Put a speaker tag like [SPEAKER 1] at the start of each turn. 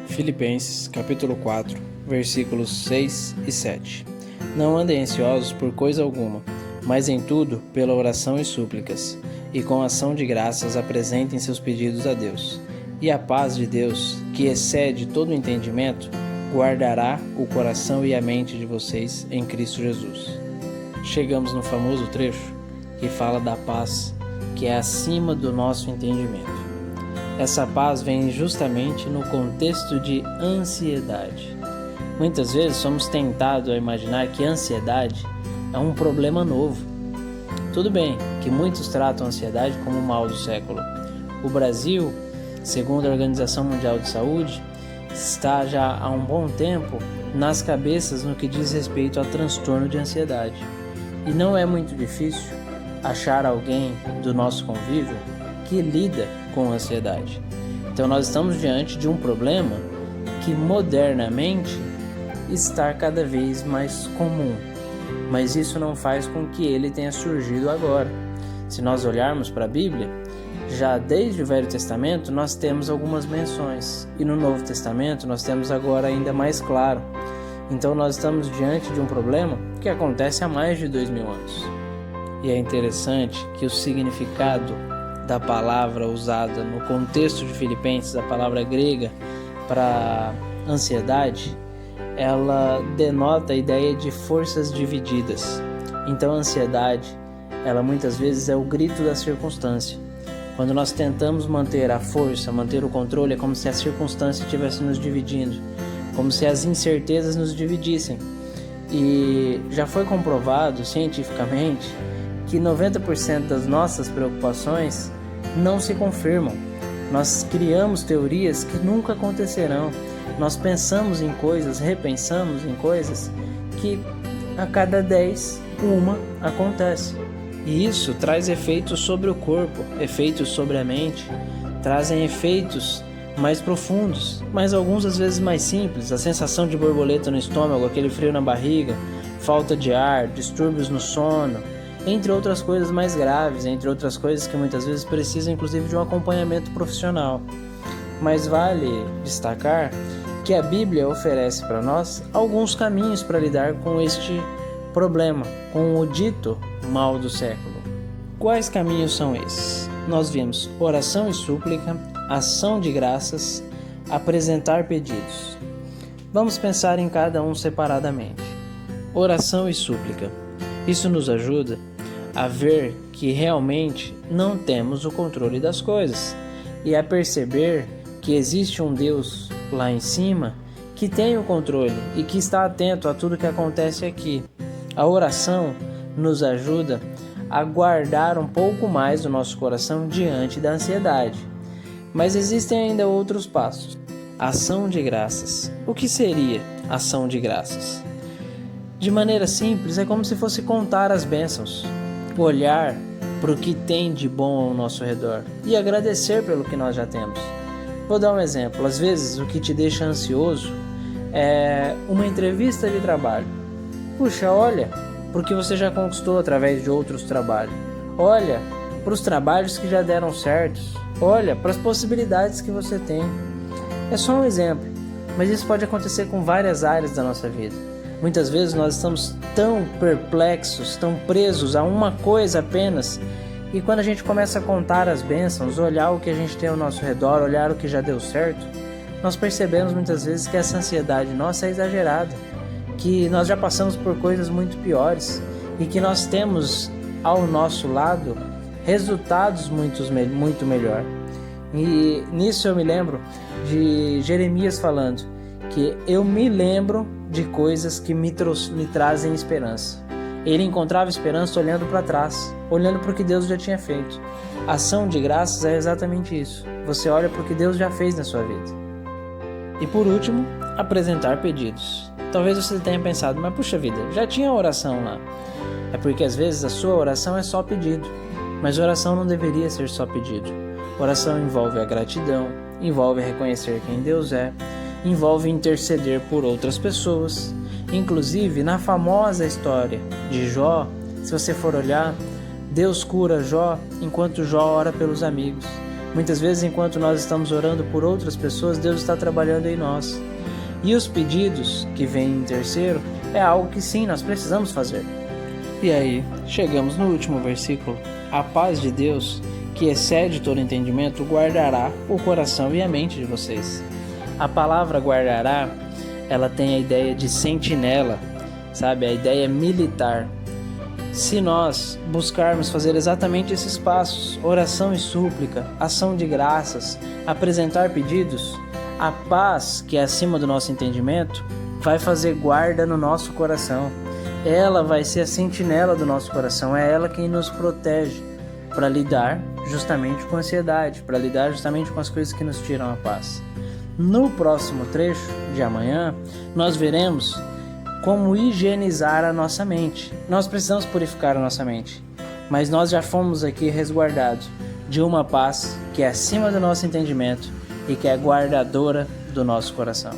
[SPEAKER 1] Filipenses, capítulo 4, versículos 6 e 7. Não andem ansiosos por coisa alguma, mas em tudo, pela oração e súplicas, e com ação de graças apresentem seus pedidos a Deus. E a paz de Deus, que excede todo o entendimento, guardará o coração e a mente de vocês em Cristo Jesus. Chegamos no famoso trecho que fala da paz, que é acima do nosso entendimento. Essa paz vem justamente no contexto de ansiedade. Muitas vezes somos tentados a imaginar que a ansiedade é um problema novo. Tudo bem que muitos tratam a ansiedade como o mal do século. O Brasil, segundo a Organização Mundial de Saúde, está já há um bom tempo nas cabeças no que diz respeito a transtorno de ansiedade. E não é muito difícil achar alguém do nosso convívio que lida com ansiedade. Então nós estamos diante de um problema que modernamente está cada vez mais comum, mas isso não faz com que ele tenha surgido agora. Se nós olharmos para a Bíblia, já desde o Velho Testamento nós temos algumas menções, e no Novo Testamento nós temos agora ainda mais claro. Então nós estamos diante de um problema que acontece há mais de 2000 anos. E é interessante que o significado da palavra usada no contexto de Filipenses, a palavra grega para ansiedade, ela denota a ideia de forças divididas. Então a ansiedade, ela muitas vezes é o grito da circunstância. Quando nós tentamos manter a força, manter o controle, é como se a circunstância estivesse nos dividindo, como se as incertezas nos dividissem. E já foi comprovado cientificamente que 90% das nossas preocupações não se confirmam. Nós criamos teorias que nunca acontecerão. Nós pensamos em coisas, repensamos em coisas que a cada 10, uma acontece. E isso traz efeitos sobre o corpo, efeitos sobre a mente, trazem efeitos mais profundos, mas alguns às vezes mais simples, a sensação de borboleta no estômago, aquele frio na barriga, falta de ar, distúrbios no sono, entre outras coisas mais graves, entre outras coisas que muitas vezes precisam inclusive de um acompanhamento profissional. Mas vale destacar que a Bíblia oferece para nós alguns caminhos para lidar com este problema, com o dito mal do século. Quais caminhos são esses? Nós vimos oração e súplica, ação de graças, apresentar pedidos. Vamos pensar em cada um separadamente. Oração e súplica. Isso nos ajuda a ver que realmente não temos o controle das coisas e a perceber que existe um Deus lá em cima que tem o controle e que está atento a tudo que acontece aqui. A oração nos ajuda a guardar um pouco mais o nosso coração diante da ansiedade. Mas existem ainda outros passos. Ação de graças. O que seria ação de graças? De maneira simples, é como se fosse contar as bênçãos, olhar para o que tem de bom ao nosso redor e agradecer pelo que nós já temos. Vou dar um exemplo. Às vezes o que te deixa ansioso é uma entrevista de trabalho. Puxa, olha para o que você já conquistou através de outros trabalhos. Olha para os trabalhos que já deram certo. Olha para as possibilidades que você tem. É só um exemplo, mas isso pode acontecer com várias áreas da nossa vida. Muitas vezes nós estamos tão perplexos, tão presos a uma coisa apenas, e quando a gente começa a contar as bênçãos, olhar o que a gente tem ao nosso redor, olhar o que já deu certo, nós percebemos muitas vezes que essa ansiedade nossa é exagerada, que nós já passamos por coisas muito piores e que nós temos ao nosso lado resultados muito melhor. E nisso eu me lembro de Jeremias falando que eu me lembro de coisas que me trazem esperança. Ele encontrava esperança olhando para trás, olhando para o que Deus já tinha feito. A ação de graças é exatamente isso. Você olha para o que Deus já fez na sua vida. E por último, apresentar pedidos. Talvez você tenha pensado, mas puxa vida, já tinha oração lá. É porque às vezes a sua oração é só pedido, mas oração não deveria ser só pedido. Oração envolve a gratidão, envolve reconhecer quem Deus é, envolve interceder por outras pessoas. Inclusive, na famosa história de Jó, se você for olhar, Deus cura Jó enquanto Jó ora pelos amigos. Muitas vezes, enquanto nós estamos orando por outras pessoas, Deus está trabalhando em nós. E os pedidos que vêm em terceiro é algo que sim, nós precisamos fazer. E aí, chegamos no último versículo. A paz de Deus, que excede todo entendimento, guardará o coração e a mente de vocês. A palavra guardará, ela tem a ideia de sentinela, sabe? A ideia militar. Se nós buscarmos fazer exatamente esses passos, oração e súplica, ação de graças, apresentar pedidos, a paz que é acima do nosso entendimento vai fazer guarda no nosso coração. Ela vai ser a sentinela do nosso coração, é ela quem nos protege para lidar justamente com a ansiedade, para lidar justamente com as coisas que nos tiram a paz. No próximo trecho de amanhã, nós veremos como higienizar a nossa mente. Nós precisamos purificar a nossa mente, mas nós já fomos aqui resguardados de uma paz que é acima do nosso entendimento e que é guardadora do nosso coração.